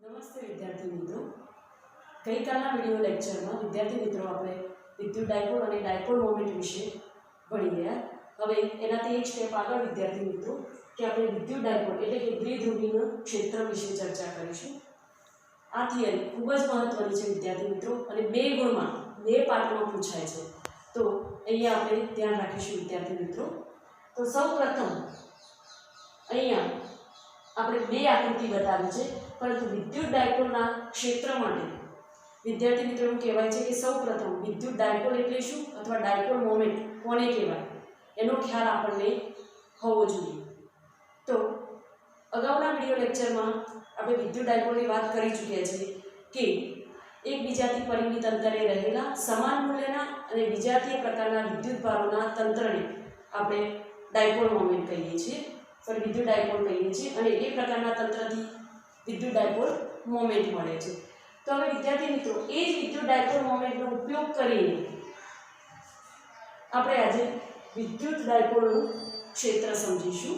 નમસ્તે વિદ્યાર્થી મિત્રો, ગઈકાલના વિડિયો લેક્ચરમાં વિદ્યાર્થી મિત્રો આપણે વિદ્યુત ડાયપોલ અને ડાયપોલ મોમેન્ટ વિશે ભણી ગયા. હવે એનાથી એક સ્ટેપ આગળ વિદ્યાર્થી મિત્રો કે આપણે વિદ્યુત ડાયપોલ એટલે કે દ્વિધ્રુવીય ક્ષેત્ર વિશે ચર્ચા કરીશું. આ થિયરી ખૂબ જ મહત્વની છે વિદ્યાર્થી મિત્રો અને બે ગુણમાં બે પાઠમાં પૂછાય છે. તો અહીંયા આપણે ધ્યાન રાખીશું વિદ્યાર્થી મિત્રો. તો સૌપ્રથમ અહીંયા આપણે બે આકૃતિ બતાવી છે, પરંતુ વિદ્યુત ડાયપોલના ક્ષેત્ર માટે વિદ્યાર્થી મિત્રોને કહેવાય છે કે સૌપ્રથમ વિદ્યુત ડાયપોલ એટલે શું અથવા ડાયપોલ મોમેન્ટ કોને કહેવાય એનો ખ્યાલ આપણને હોવો જોઈએ. તો અગાઉના વિડિયો લેક્ચરમાં આપણે વિદ્યુત ડાયપોલની વાત કરી ચૂક્યા છીએ કે એકબીજાથી પરિમિત અંતરે રહેલા સમાન મૂલ્યના અને વિજાતીય પ્રકારના વિદ્યુત ભારોના તંત્રને આપણે ડાયપોલ મોમેન્ટ કહીએ છીએ, વિદ્યુત ડાયપોલ કહીએ છીએ અને એ પ્રકારના તંત્રથી વિદ્યુત ડાયપોલ મોમેન્ટ મળે છે. તો હવે વિદ્યાર્થી મિત્રો એ જ વિદ્યુત ડાયપોલ મોમેન્ટનો ઉપયોગ કરીને આપણે આજે વિદ્યુત ડાયપોલનું ક્ષેત્ર સમજીશું.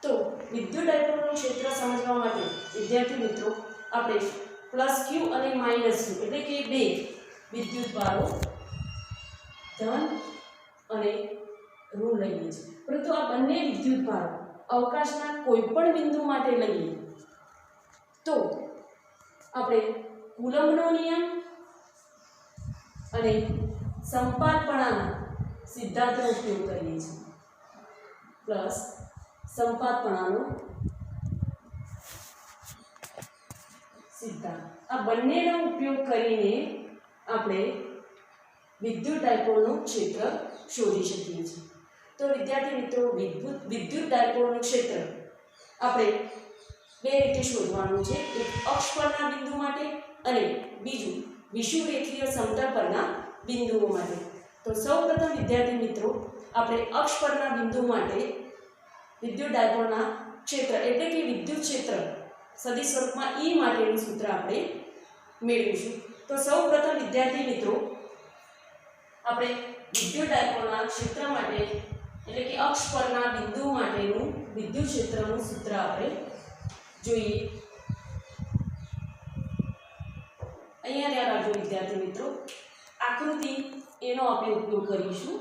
તો વિદ્યુત ડાયપોલનું ક્ષેત્ર સમજવા માટે વિદ્યાર્થી મિત્રો આપણે પ્લસ ક્યુ અને માઇનસ ક્યુ એટલે કે બે વિદ્યુત ભારો ધન અને ઋણ લઈએ છીએ. પરંતુ આ બંને વિદ્યુત ભારો અવકાશના કોઈપણ બિંદુ માટે લઈએ તો આપણે કુલમ્બનો નિયમ અને સંપાતપણાના સિદ્ધાંતનો ઉપયોગ કરીએ છીએ. પ્લસ સંપાતપણાનો સિદ્ધાંત, આ બંનેનો ઉપયોગ કરીને આપણે વિદ્યુત ડાયપોલનું ક્ષેત્ર શોધી શકીએ છીએ. તો વિદ્યાર્થી મિત્રો વિદ્યુત ડાયપોલનું ક્ષેત્ર આપણે બે રીતે શોધવાનું છે, એક અક્ષ પરના બિંદુ માટે અને બીજું વિષુવરેખીય સમતલ પરના બિંદુઓ માટે. તો સૌપ્રથમ વિદ્યાર્થી મિત્રો આપણે અક્ષ પરના બિંદુ માટે વિદ્યુત ડાયપોલના ક્ષેત્ર એટલે કે વિદ્યુત ક્ષેત્ર સદિશ સ્વરૂપમાં E માટેનું સૂત્ર આપણે મેળવીશું. તો સૌપ્રથમ વિદ્યાર્થી મિત્રો આપણે વિદ્યુત ડાયપોલના ક્ષેત્ર માટે એટલે કે અક્ષ પરના બિંદુ માટેનું વિદ્યુત ક્ષેત્રનું સૂત્ર આપણે જોઈએ. અહીંયા ધ્યાન રાખજો વિદ્યાર્થી મિત્રો, આકૃતિ એનો આપણે ઉપયોગ કરીશું.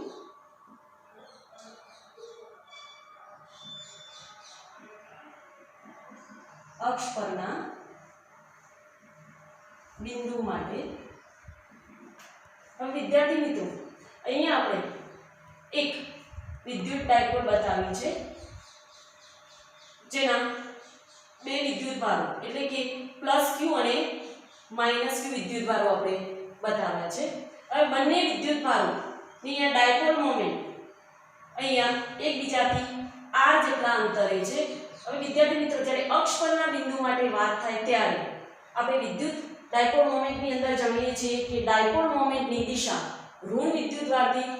અક્ષ પરના બિંદુ માટે. હવે વિદ્યાર્થી મિત્રો અહીંયા આપણે એક વિદ્યુત ડાયપોલ બતાવી છે જેના બે વિદ્યુત ભારો એટલે કે પ્લસ ક્યુ અને માઇનસ ક્યુ વિદ્યુત ભારો આપણે બતાવ્યા છે. હવે બંને વિદ્યુત ભારોની અહીંયા ડાયપોલ મોમેન્ટ અહીંયા એકબીજાથી r જેટલા અંતરે છે. હવે વિદ્યાર્થી મિત્રો જ્યારે અક્ષ પરના બિંદુ માટે વાત થાય ત્યારે આપણે વિદ્યુત ડાયપોલ મોમેન્ટની અંદર જાણીએ છીએ કે ડાયપોલ મોમેન્ટની દિશા ઋણ વિદ્યુતભારથી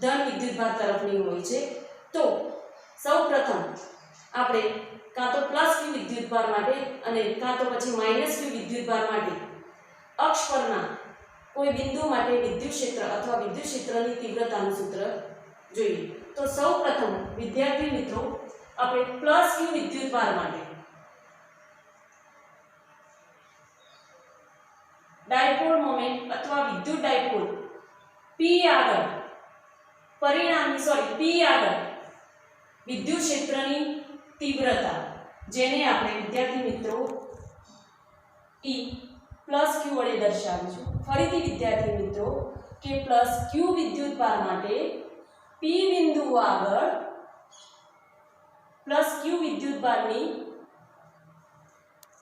ધન વિદ્યુતભાર તરફની હોય છે. તો સૌપ્રથમ આપણે કાં તો પ્લસ ક્યુ વિદ્યુતભાર માટે અને કાં તો પછી માઇનસ ક્યુ વિદ્યુતભાર માટે અક્ષ પરના કોઈ બિંદુ માટે વિદ્યુત ક્ષેત્ર અથવા વિદ્યુત ક્ષેત્રની તીવ્રતાનું સૂત્ર જોઈએ. તો સૌપ્રથમ વિદ્યાર્થી મિત્રો આપણે પ્લસ ક્યુ વિદ્યુતભાર માટે ડાયપોલ મોમેન્ટ અથવા વિદ્યુત ડાયપોલ P આગળ P આગળ વિદ્યુત ક્ષેત્રની તીવ્રતા જેને આપણે વિદ્યાર્થી મિત્રો E પ્લસ ક્યુ વડે દર્શાવીશું. ફરીથી વિદ્યાર્થી મિત્રો કે પ્લસ ક્યુ વિદ્યુતભાર માટે P બિંદુ આગળ પ્લસ ક્યુ વિદ્યુતભારની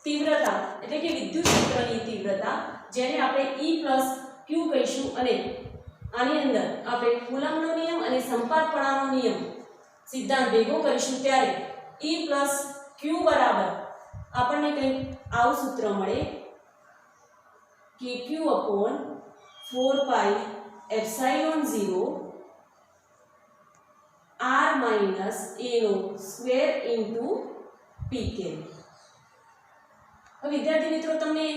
તીવ્રતા એટલે કે વિદ્યુત ક્ષેત્રની તીવ્રતા જેને આપણે E પ્લસ ક્યુ કહીશું અને આની અંદર આપણે કુલમ્બનો નિયમ અને સંપાતપણાનો નિયમ સિદ્ધાંત ભેગો કરીશું ત્યારે E પ્લસ ક્યુ બરાબર આપણને કંઈક આવું સૂત્ર મળે કે Q upon 4 pi epsilon 0 r minus a નો સ્ક્વેર ઇન્ટુ pk. હવે વિદ્યાર્થી મિત્રો તમને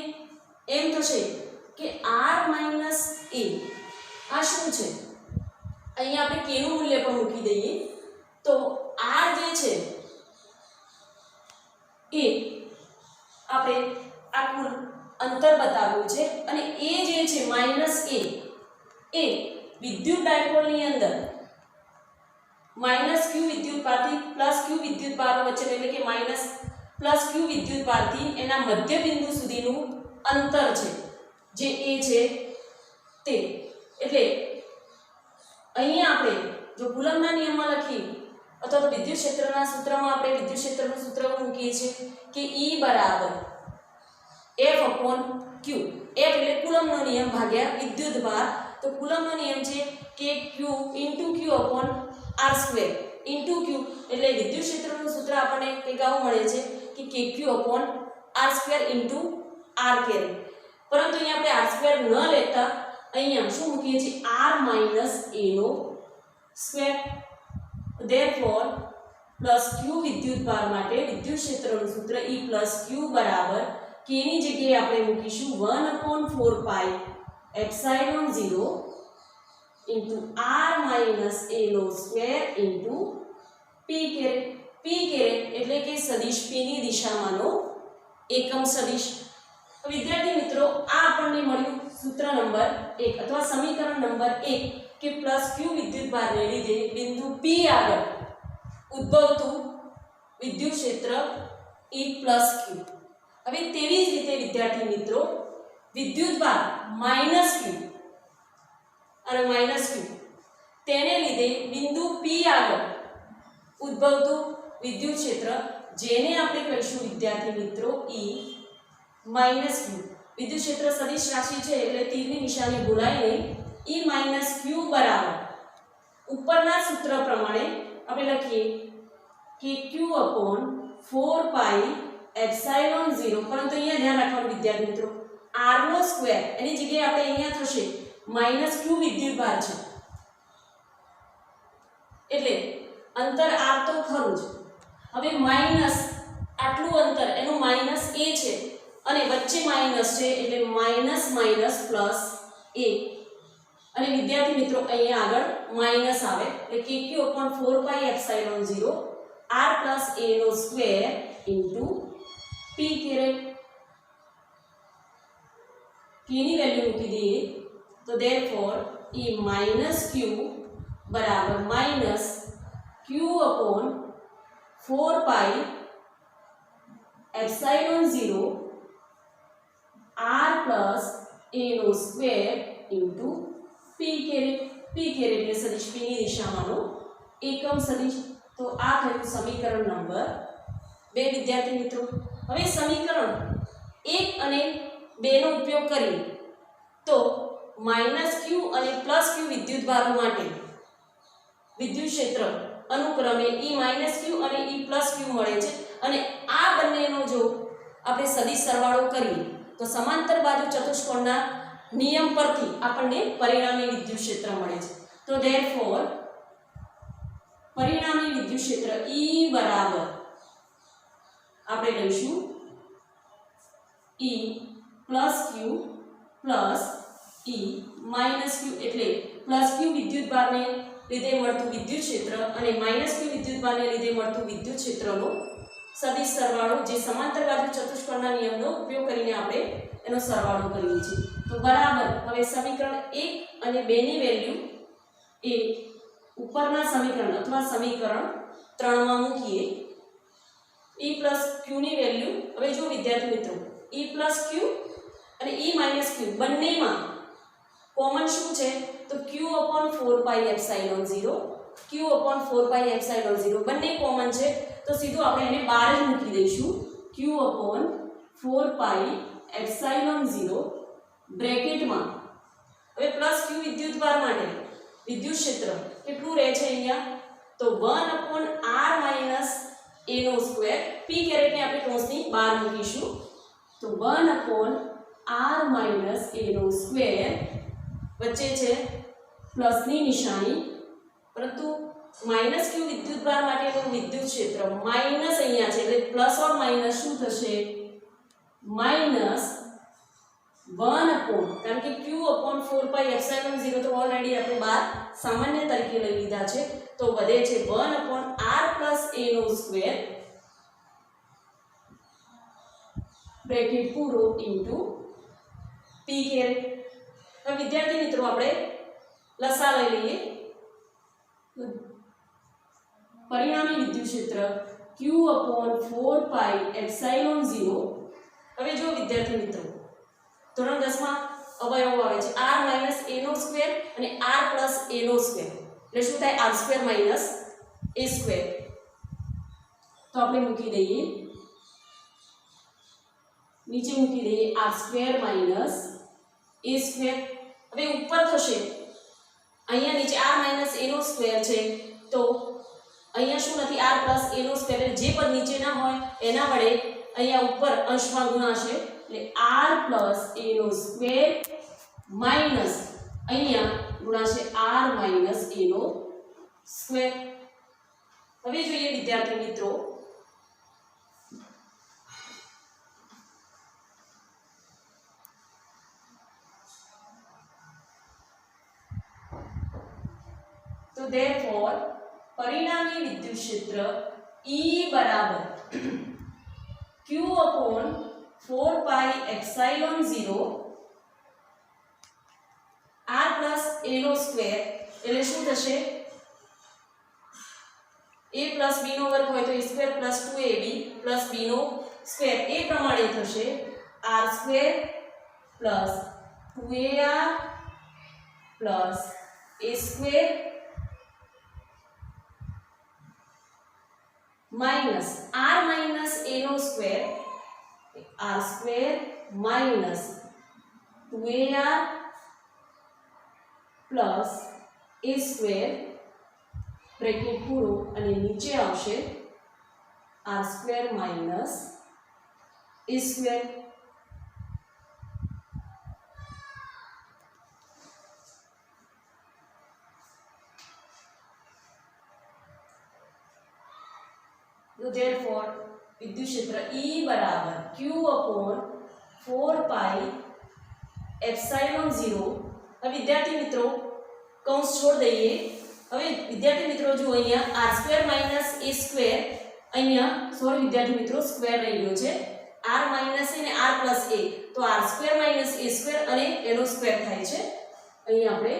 એમ થશે કે r minus a આ શું છે? અહીંયા આપણે k નું મૂલ્ય પણ મૂકી દઈએ તો r જે છે એ આપણે આ અંતર બતાવ્યું છે અને એ જે છે માઇનસ એ વિદ્યુત ડાયપોલની અંદર માઇનસ ક્યુ વિદ્યુત ભારથી પ્લસ ક્યુ વિદ્યુત ભારો વચ્ચે એટલે કે માઇનસ પ્લસ ક્યુ વિદ્યુત ભારથી એના મધ્ય બિંદુ સુધીનું અંતર છે જે એ છે તે. એટલે અહીંયા આપણે જો કુલમ્બના નિયમમાં લખી અથવા તો વિદ્યુત ક્ષેત્રના સૂત્રમાં આપણે વિદ્યુત ક્ષેત્રનું સૂત્ર મૂકીએ છીએ કે E બરાબર F/Q. F એટલે કુલમ્બનો નિયમ ભાગ્યા વિદ્યુત ભાર. તો કુલમ્બનો નિયમ છે કે Q × Q/r² × Q એટલે વિદ્યુત ક્ષેત્રનું સૂત્ર આપણને કંઈક આવું મળે છે કે kq/r² × r². પરંતુ અહીંયા આપણે r² ન લેતા અહીંયા શું મૂકીએ છીએ r - a². therefore plus q વિદ્યુત ભાર માટે વિદ્યુત ક્ષેત્રનું સૂત્ર E + q બરાબર k ની જગ્યાએ આપણે મૂકીશું 1/4πε0 × p એટલે કે સદિશ p ની દિશામાંનો એકમ સદિશ. વિદ્યાર્થી મિત્રો આ આપણને મળ્યું સૂત્ર નંબર 1 અથવા સમીકરણ નંબર 1 કે પ્લસ q વિદ્યુત ભારને લીધે બિંદુ p આગળ ઉદ્ભવતું વિદ્યુત ક્ષેત્ર E + q. હવે તેવી જ રીતે વિદ્યાર્થી મિત્રો વિદ્યુત ભાર -q અને -q તેને લીધે બિંદુ p આગળ ઉદ્ભવતું વિદ્યુત ક્ષેત્ર જેને આપણે કહીશું વિદ્યાર્થી મિત્રો E - q. વિદ્યુત ક્ષેત્ર સદિશ રાશિ છે એટલે તીરની નિશાની ભૂલાય નહીં. E - q બરાબર ઉપરના સૂત્ર પ્રમાણે આપણે લખીએ કે q/4πε0. પરંતુ અહીંયા ધ્યાન રાખવાનું વિદ્યાર્થી મિત્રો r² એની જગ્યાએ આપણે અહીંયા થશે -q વિદ્યુત ભાર છે એટલે અંતર r તો ખરું જ. હવે માઈનસ આટલું અંતર એનું માઈનસ a છે અને વચ્ચે માઈનસ છે એટલે માઈનસ પ્લસ a. અને વિદ્યાર્થી મિત્રો અહીંયા આગળ માઈનસ આવે એટલે kq/4πε0 r + a² p ની વેલ્યુ મૂકી દઈએ તો therefore E - q બરાબર -q/4πε0 r + a² p એટલે સદિશ p ની દિશામાંનો એકમ સદિશ. તો આ થયું સમીકરણ નંબર 2 વિદ્યાર્થી મિત્રો. હવે સમીકરણ 1 અને 2 નો ઉપયોગ કરી તો -q અને +q વિદ્યુત ભારો માટે વિદ્યુત ક્ષેત્ર અનુક્રમે E - q અને E + q મળે છે અને આ બંનેનો જો આપણે સદિશ સરવાળો કરીએ તો સમાંતર બાજુ ચતુષ્કોણના નિયમ પરથી આપણને પરિણામી વિદ્યુત ક્ષેત્ર મળે છે. તો therefore પરિણામી વિદ્યુત ક્ષેત્ર E બરાબર આપણે લઈશું E + q + E - q એટલે +q વિદ્યુત ભારને લીધે મળતું વિદ્યુત ક્ષેત્ર અને -q વિદ્યુત ભારને લીધે મળતું વિદ્યુત ક્ષેત્રનો સદિશ સરવાળો જે સમાંતર બાજુ ચતુષ્કોણના નિયમનો ઉપયોગ કરીને આપણે એનો સરવાળો કરીએ છીએ. તો બરાબર હવે સમીકરણ 1 અને 2 ની વેલ્યુ એ ઉપરના સમીકરણ અથવા સમીકરણ 3 માં મૂકીએ. E + q ની વેલ્યુ હવે જો વિદ્યાર્થી મિત્રો E + q અને E - q બંનેમાં કોમન શું છે તો q/4πε0 બંને કોમન છે તો સીધું આપણે એને બહાર જ મૂકી દઈશું. q/4πε0 બ્રેકેટમાં હવે +q વિદ્યુત ભાર માટે વિદ્યુત ક્ષેત્ર કેટલું રહે છે અહીંયા તો 1/r - a² p ને આપણે કૌંસની બહાર મૂકીશું તો 1/r - a² વચ્ચે છે પ્લસની નિશાની પરંતુ -q વિદ્યુત ભાર માટેનું વિદ્યુત ક્ષેત્ર માઈનસ અહીંયા છે એટલે પ્લસ ઓર માઈનસ શું થશે -1 કારણ કે q/4πε0 તો ઓલરેડી આપણે બાર સામાન્ય તરીકે લઈ લીધા છે તો વધે છે 1/r + a² બ્રેકેટ પૂરો ઇન્ટુ p પી કેરેટ. હવે વિદ્યાર્થી મિત્રો આપણે લસા લઈ લઈએ. પરિણામી વિદ્યુત ક્ષેત્ર Q/4πε0. હવે જો વિદ્યાર્થી મિત્રો ધોરણ 10 માં અવયવો આવે છે r - a નો સ્ક્વેર અને r + a નો સ્ક્વેર. એટલે શું થાય r² - a². તો આપણે મૂકી દઈએ, નીચે મૂકી દઈએ r² - a². હવે ઉપર થશે અહીંયા નીચે r - a નો સ્ક્વેર છે તો અહીંયા શું નથી r + a નો સ્ક્વેર, એટલે જે પદ નીચે ના હોય એના વડે અહીંયા ઉપર અંશમાં ગુણાશે એટલે r + a નો સ્ક્વેર માઈનસ અહીંયા ગુણાશે r - a નો સ્ક્વેર. હવે જોઈએ વિદ્યાર્થી મિત્રો તો therefore પરિણામી વિદ્યુત ક્ષેત્ર E બરાબર Q/4πε0 r + a નો સ્ક્વેર. એટલે શું થશે a + b નો વર્ગ હોય તો a² + 2ab + b નો સ્ક્વેર. એ પ્રમાણે થશે r² + 2ar + a² minus r minus a નો square r² minus 2ar plus a² bracket પૂરો અને નીચે આવશે r² minus a². So therefore વિદ્યુત ક્ષેત્ર E બરાબર Q/4πε0. હવે વિદ્યાર્થી મિત્રો કૌંસ છોડ દઈએ. હવે વિદ્યાર્થી મિત્રો જો અહીંયા r² - a², અહીંયા સોરી વિદ્યાર્થી મિત્રો સ્ક્વેર રહી ગયો છે r - a ને r + a, તો r² - a² અને એનો સ્ક્વેર થાય છે. અહીંયા આપણે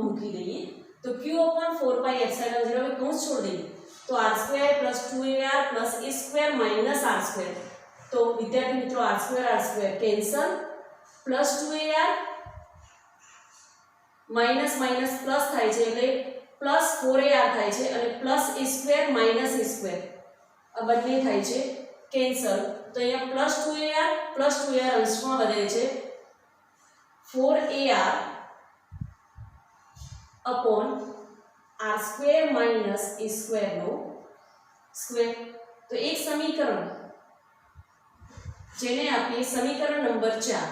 મૂકી દઈએ તો Q/4πε0 હવે કૌંસ છોડ દઈએ તો r² + 2ar + a² minus r². તો વિદ્યાર્થી મિત્રો r² cancel, plus 2ar minus minus plus થાય છે એટલે પ્લસ 4ar થાય છે અને પ્લસ a² minus a². આ બંને થાય છે કેન્સલ. તો અહીંયા પ્લસ 2ar અંશમાં વધે છે 4ar upon r² minus a² નો સ્ક્વેર. તો એક સમીકરણ જેને આપીએ સમીકરણ નંબર 4.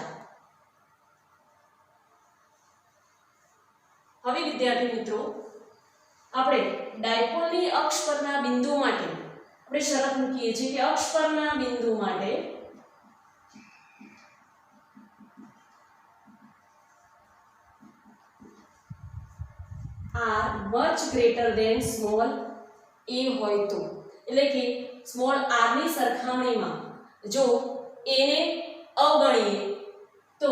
હવે વિદ્યાર્થી મિત્રો આપણે ડાયપોલની અક્ષ પરના બિંદુ માટે આપણે શરત મૂકીએ છીએ કે અક્ષ પરના બિંદુ માટે r much greater than small a હોય તો, એટલે કે સ્મોલ r ની સરખામણીમાં જો a ને અવગણીએ તો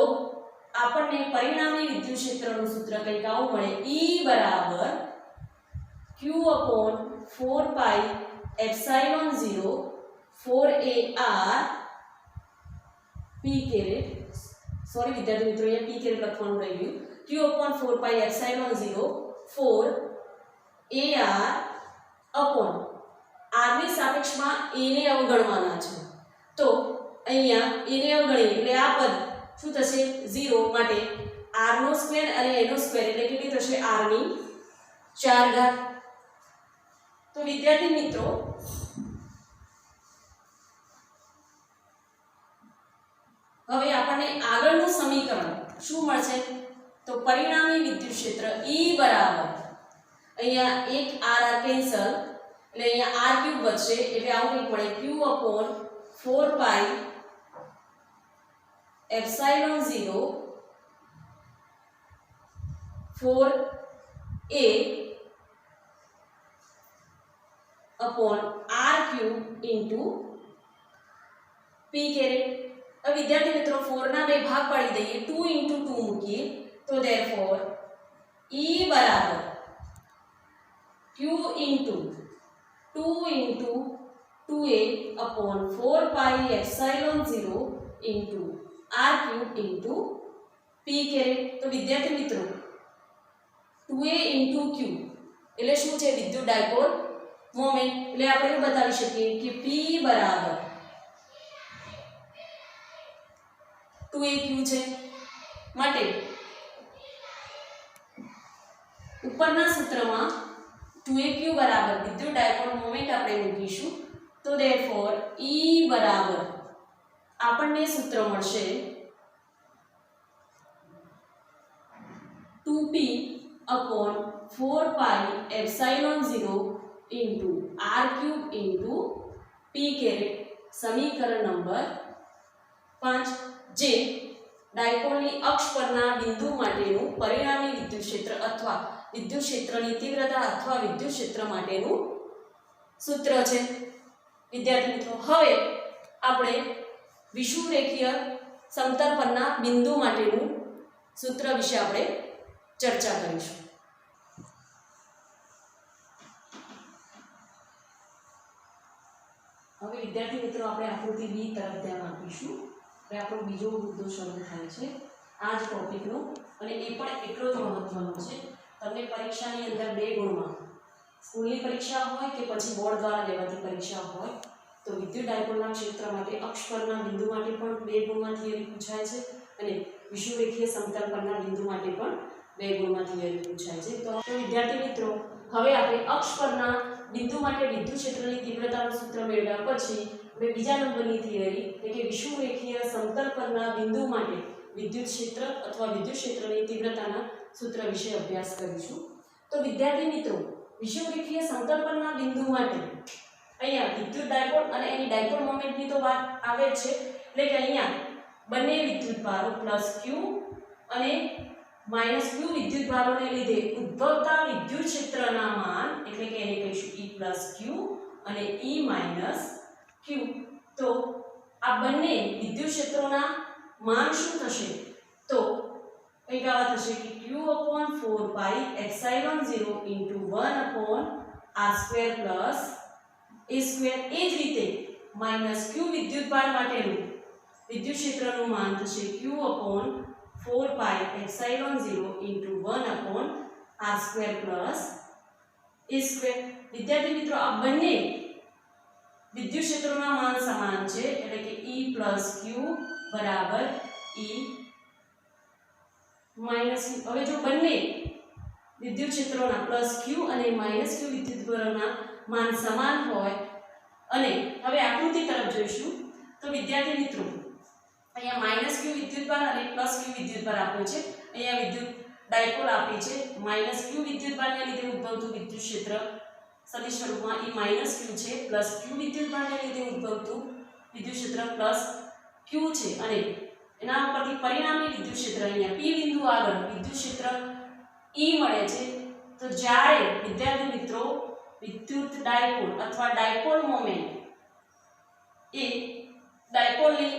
આપણને પરિણામી વિદ્યુત ક્ષેત્રનું સૂત્ર કંઈક આવું મળે E બરાબર Q/4πε0 4ar p caret. Sorry વિદ્યાર્થી મિત્રો અહીંયા p કેરેટ લખવાનું રહી ગયું. Q/4πε0 4ar upon r ની સાપેક્ષમાં a ને અવગણવાના છે. તો અહીંયા a ને અવગણીએ એટલે આ પદ શું થશે 0 માટે r નો સ્ક્વેર અને a નો સ્ક્વેર એટલે કેટલી થશે r ની 4 ઘાત. તો વિદ્યાર્થી મિત્રો હવે આપણને આગળનું સમીકરણ શું મળશે તો પરિણામી વિદ્યુત ક્ષેત્ર E બરાબર અહીંયા એક r કેન્સલ એટલે અહીંયા r³ બચશે એટલે આવું કંઈક મળે Q/4πε0 4a upon r³ into p caret. હવે વિદ્યાર્થી મિત્રો 4 ના બે ભાગ પાડી દઈએ 2 * 2 મૂકીએ તો therefore E બરાબર Q * 2 * 2a upon 4 pi epsilon 0 into r cube into p caret. તો વિદ્યાર્થી મિત્રો 2a into q એટલે શું છે? વિદ્યુત ડાયપોલ મોમેન્ટ. એટલે આપણે એવું બતાવી શકીએ કે p બરાબર 2aq છે. માટે ઉપરના સૂત્રમાં 2aq બરાબર વિદ્યુત ડાયપોલ મોમેન્ટ આપણે મૂકીશું. તો therefore E બરાબર આપણને સૂત્ર મળશે 2p upon 4 pi epsilon 0 into r cube into p caret. સમીકરણ નંબર 5 જે ડાયપોલની અક્ષ પરના બિંદુ માટેનું પરિણામી વિદ્યુત ક્ષેત્ર અથવા વિદ્યુત ક્ષેત્રની તીવ્રતા અથવા વિદ્યુત ક્ષેત્ર માટેનું સૂત્ર છે. વિદ્યાર્થી મિત્રો હવે આપણે વિષુવરેખીય સમતલ પરના બિંદુ માટેનું સૂત્ર વિશે આપણે ચર્ચા કરીશું. હવે વિદ્યાર્થી મિત્રો આપણે આકૃતિ બી તરફ ધ્યાન આપીશું. હવે આપણો બીજો મુદ્દો શરૂ થાય છે આ જ ટોપિકનો, અને એ પણ એટલો જ મહત્વનો છે. તમને પરીક્ષાની અંદર 2 ગુણમાં સ્કૂલની પરીક્ષા હોય કે પછી બોર્ડ દ્વારા લેવાતી પરીક્ષા હોય તો વિદ્યુત ડાયપોલના ક્ષેત્ર માટે અક્ષ પરના બિંદુ માટે પણ 2 ગુણમાં થિયરી પૂછાય છે, અને વિષુવરેખીય સમતલ પરના બિંદુ માટે પણ 2 ગુણમાં થિયરી પૂછાય છે. તો વિદ્યાર્થી મિત્રો હવે આપણે અક્ષ પરના બિંદુ માટે વિદ્યુત ક્ષેત્રની તીવ્રતાનું સૂત્ર મેળવ્યા પછી હવે બીજા નંબરની થિયરી એટલે કે વિષુવરેખીય સમતલ પરના બિંદુ માટે વિદ્યુત ક્ષેત્ર અથવા વિદ્યુત ક્ષેત્રની તીવ્રતાના સૂત્ર વિશે અભ્યાસ કરીશું. તો વિદ્યાર્થી મિત્રો વિષુવરેખીય સમતલ પરના બિંદુ માટે અહીંયા વિદ્યુત ડાયપોલ અને એની ડાયપોલ મોમેન્ટની તો વાત આવે છે. એટલે કે અહીંયા બંને વિદ્યુત ભારો +q અને -q વિદ્યુત ભારોને લીધે ઉદ્ભવતા વિદ્યુત ક્ષેત્રના માન એટલે કે એને કહીશું E + q અને E - q. તો આ બંને વિદ્યુત ક્ષેત્રોના માન શું થશે? તો કંઈક આવા થશે કે q/4 pi epsilon 0 into 1/r² plus a². એ જ રીતે -q વિદ્યુત ભાર માટેનું વિદ્યુત ક્ષેત્રનું માન થશે q/4 pi epsilon 0 into 1/r² plus a². વિદ્યાર્થી મિત્રો આ બંને વિદ્યુત ક્ષેત્રોના માન સમાન છે, એટલે કે E + q બરાબર E - q. હવે જો બંને વિદ્યુત ક્ષેત્રોના +q અને -q વિદ્યુત ભારોના માન સમાન હોય અને હવે આકૃતિ તરફ જોઈશું તો વિદ્યાર્થી મિત્રો અહીંયા -q વિદ્યુત ભાર અને +q વિદ્યુત ભાર આપ્યો છે. અહીંયા વિદ્યુત ડાયપોલ આપી છે. -q વિદ્યુત ભારને લીધે ઉદ્ભવતું વિદ્યુત ક્ષેત્ર સદિશ સ્વરૂપમાં E - q છે, +q વિદ્યુત ભારને લીધે ઉદ્ભવતું વિદ્યુત ક્ષેત્ર +q છે, અને એના ઉપરથી પરિણામી વિદ્યુત ક્ષેત્ર અહીંયા p બિંદુ આગળ વિદ્યુત ક્ષેત્ર E મળે છે. તો જ્યારે વિદ્યાર્થી મિત્રો વિદ્યુત ડાયપોલ અથવા ડાયપોલ મોમેન્ટ એ ડાયપોલની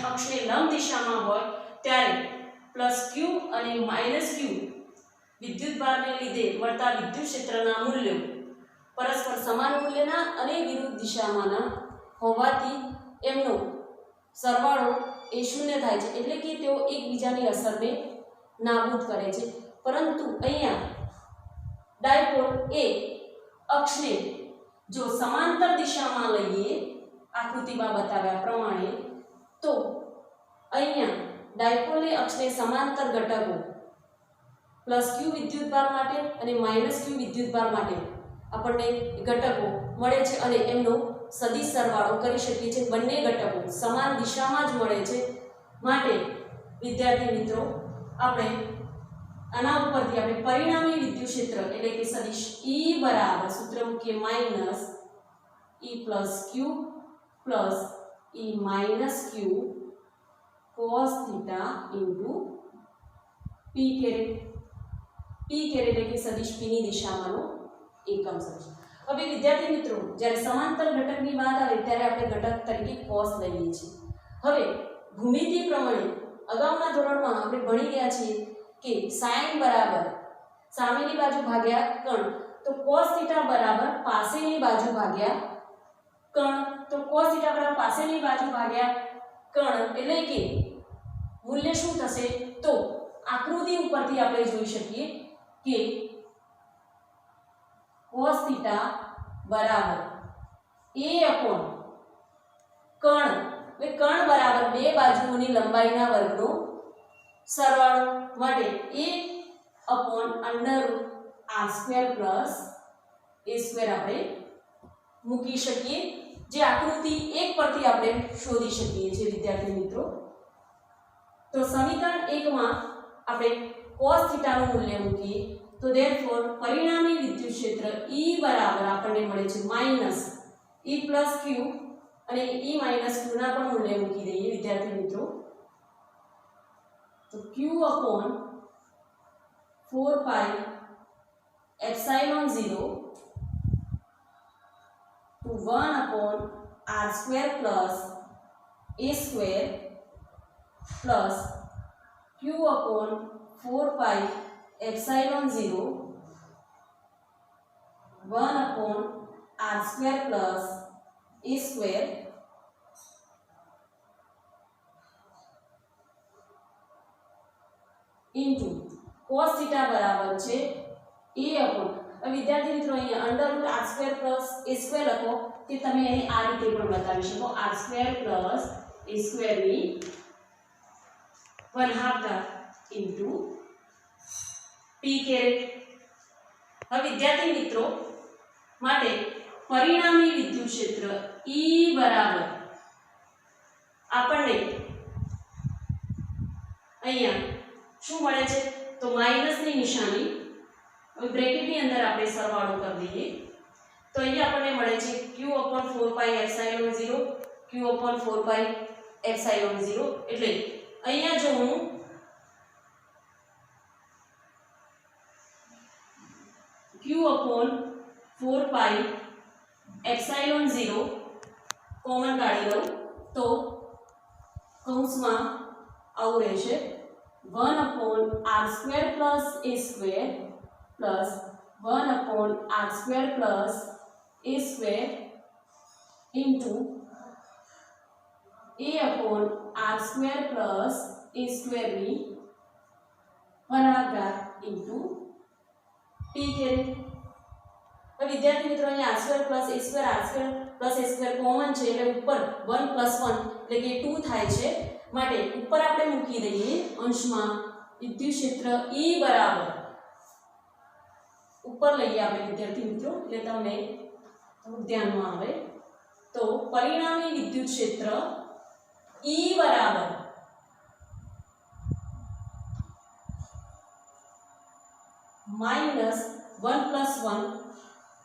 અક્ષને લંબ દિશામાં હોય ત્યારે +q અને -q વિદ્યુત ભારને લીધે મળતા વિદ્યુત ક્ષેત્રના મૂલ્યો પરસ્પર સમાન મૂલ્યના અને વિરુદ્ધ દિશામાંના હોવાથી એમનો સરવાળો એ 0 થાય છે. એટલે કે તેઓ એકબીજાની અસરને નાબૂદ કરે છે. પરંતુ અહીંયા ડાયપોલ એ અક્ષને જો સમાંતર દિશામાં લઈએ આકૃતિમાં બતાવ્યા પ્રમાણે તો અહીંયા ડાયપોલની અક્ષને સમાંતર ઘટકો +q વિદ્યુત ભાર માટે અને -q વિદ્યુત ભાર માટે આપણને ઘટકો મળે છે, અને એમનો સદિશ સરવાળો કરી શકીએ છીએ. બંને ઘટકો સમાન દિશામાં જ મળે છે. માટે વિદ્યાર્થી મિત્રો આપણે આના ઉપરથી આપણે પરિણામી વિદ્યુત ક્ષેત્ર એટલે કે સદિશ E બરાબર સૂત્ર મૂકીએ -E + q plus E - q cos θ into p caret. p caret એટલે કે સદિશ p ની દિશામાંનો એકમ સદિશ. હવે વિદ્યાર્થી મિત્રો જ્યારે સમાંતર ઘટકની વાત આવે ત્યારે આપણે ઘટક તરીકે cos લઈએ છીએ. હવે ભૂમિતિ પ્રમાણે અગાઉના ધોરણમાં આપણે ભણી ગયા છીએ કે sin બરાબર સામેની બાજુ ભાગ્યા કણ, તો cos થીટા બરાબર પાસેની બાજુ ભાગ્યા કણ, તો cos થીટા બરાબર પાસેની બાજુ ભાગ્યા કણ એટલે કે મૂલ્ય શું થશે? તો આકૃતિ ઉપરથી આપણે જોઈ શકીએ કે cos થીટા બરાબર a કણ, એટલે કણ બરાબર બે બાજુઓની લંબાઈના વર્ગનો સરવાળો માટે a/√r² + a² આપણે મૂકી શકીએ, જે આકૃતિ 1 પરથી આપણે શોધી શકીએ છીએ વિદ્યાર્થી મિત્રો. તો સમીકરણ 1 માં આપણે cos થીટા નું મૂલ્ય મૂકીએ તો ધેરફોર પરિણામી વિદ્યુત ક્ષેત્ર E બરાબર આપણને મળે છે -E + q અને E - q ના પણ મૂલ્ય મૂકી દઈએ વિદ્યાર્થી મિત્રો. તો q/4πε0 to 1/r² + a² plus q/4πε0 1/r² plus a² into cos theta બરાબર છે a/, વિદ્યાર્થી મિત્રો અહીંયા √r² plus a² લખો કે તમે એને આ રીતે પણ બતાવી શકો, r² plus a² ની 1/2 into p કેરેટ. હવે વિદ્યાર્થી મિત્રો માટે પરિણામી વિદ્યુત ક્ષેત્ર E બરાબર આપણને અહીંયા શું મળે છે? તો માઈનસની નિશાની, હવે બ્રેકેટની અંદર આપણે સરવાળો કરી દઈએ તો અહીંયા આપણને મળે છે q/4πε0 q/4πε0 એટલે અહીંયા જો હું q/4πε0 કોમન કાઢી લઉં તો કૌંસમાં આવું રહેશે 1/r² plus a² plus 1/r² plus a² into a/r² plus a² ની 1/2 into p કેરેટ. તો વિદ્યાર્થી મિત્રો અહીંયા r² plus a² કોમન છે એટલે ઉપર 1 plus 1 એટલે કે 2 થાય છે, માટે ઉપર આપણે મૂકી દઈએ અંશમાં વિદ્યુત ક્ષેત્ર E બરાબર ઉપર લઈએ આપણે વિદ્યાર્થી મિત્રો એટલે તમને થોડું ધ્યાનમાં આવે. તો પરિણામી વિદ્યુત ક્ષેત્ર E બરાબર -1 plus 1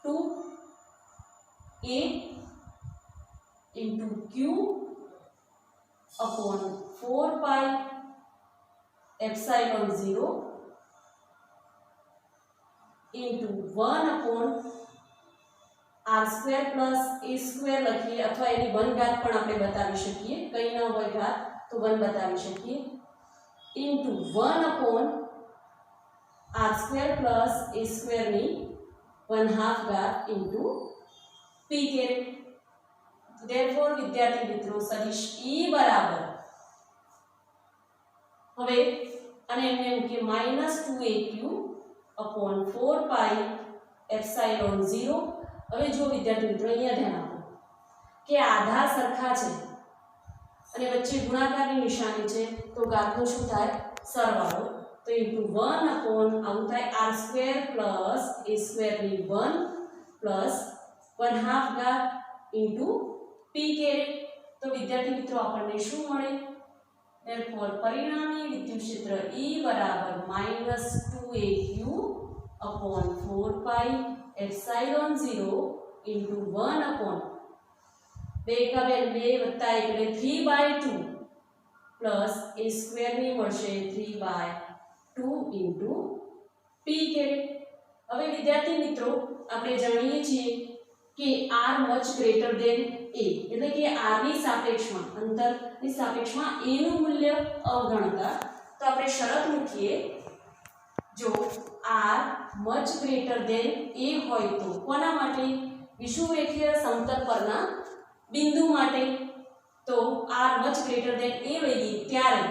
2 a into q/4πε0 into 1/r² plus a² લખીએ અથવા એની 1 ઘાત પણ આપણે બતાવી શકીએ, કંઈ ન હોય ઘાત તો 1 બતાવી શકીએ, into 1/r² plus a² ની 1/2 ઘાત into p કેરેટ. therefore વિદ્યાર્થી મિત્રો સદિશ E બરાબર હવે અને એમને મૂકીએ -2aq/4πε0. હવે જો વિદ્યાર્થી મિત્રો અહીંયા ધ્યાન આપો કે આધાર સરખા છે અને વચ્ચે ગુણાકારની નિશાની છે તો ઘાતનો શું થાય? સરવાળો. તો into 1 આવું થાય r² plus a² ની 1 plus 1/2 ઘાત into p કેરેટ. તો વિદ્યાર્થી મિત્રો આપણને શું મળે? therefore પરિણામી વિદ્યુત ક્ષેત્ર E બરાબર -2aq/4πε0 into 1/2 વત્તા 1 એટલે 3/2 plus a² ની મળશે 3/2 into p કેરેટ. હવે વિદ્યાર્થી મિત્રો આપણે જાણીએ છીએ કે r much greater than a, એટલે કે r ની સાપેક્ષમાં, અંતરની સાપેક્ષમાં a નું મૂલ્ય અવગણતા, તો આપણે શરત મૂકીએ, જો r much greater than a હોય તો કોના માટે? વિષુવરેખીય સમતલ પરના બિંદુ માટે. તો r much greater than a લઈએ ત્યારે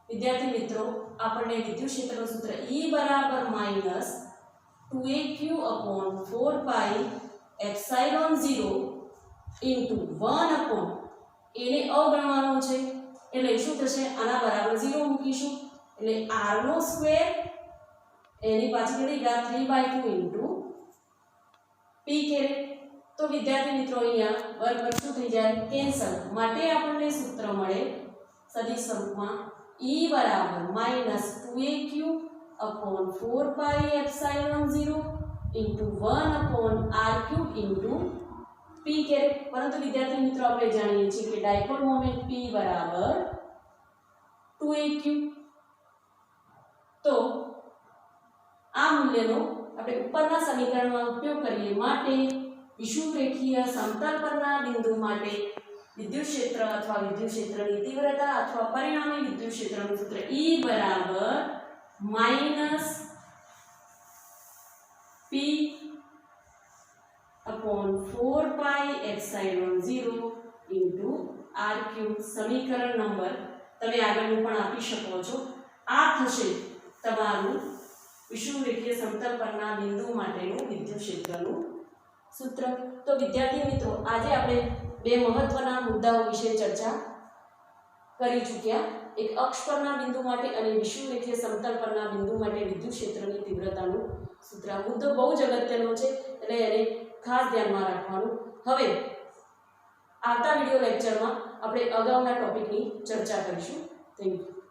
વિદ્યાર્થી મિત્રો આપણને વિદ્યુત ક્ષેત્રનું સૂત્ર E બરાબર -2aq upon 4 pi epsilon 0 into 1 upon a ને અવગણવાનો છે, એટલે શું થશે? આના બરાબર 0 મૂકીશું, એટલે r નો સ્ક્વેર એની પાછી કેટલી ઘાત 3/2 into p કેરેટ. તો વિદ્યાર્થી મિત્રો અહીંયા વર્ગ શું થઈ જાય? કેન્સલ. માટે આપણને સૂત્ર મળે સદિશ સ્વરૂપમાં E બરાબર -2aq upon 4 pi epsilon 0 into 1 upon r cube into p caret. પરંતુ વિદ્યાર્થી મિત્રો આપણે જાણીએ છીએ કે ડાયપોલ મોમેન્ટ P બરાબર 2aq. તો આ મૂલ્યનો આપણે ઉપરના સમીકરણમાં ઉપયોગ કરીએ, માટે વિષુવરેખીય સમતલ પરના બિંદુ માટે વિદ્યુત ક્ષેત્ર અથવા વિદ્યુત ક્ષેત્રની તીવ્રતા અથવા પરિણામી વિદ્યુત ક્ષેત્રનું સૂત્ર E બરાબર -p upon 4 pi epsilon 0 into r cube. સમીકરણ નંબર તમે આગળનું પણ આપી શકો છો. આ થશે તમારું વિષુવરેખીય સમતલ પરના બિંદુ માટેનું વિદ્યુત ક્ષેત્રનું સૂત્ર. તો વિદ્યાર્થી મિત્રો આજે આપણે બે મહત્વના મુદ્દાઓ વિશે ચર્ચા કરી ચૂક્યા. એક અક્ષ પરના બિંદુ માટે અને વિષુવરેખીય સમતલ પરના બિંદુ માટે વિદ્યુત ક્ષેત્રની તીવ્રતાનું સૂત્ર. મુદ્દો બહુ જ અગત્યનો છે, એટલે એને ખાસ ધ્યાનમાં રાખવાનું. હવે આવતા વિડિયો લેક્ચરમાં આપણે અગાઉના ટોપિકની ચર્ચા કરીશું. Thank you.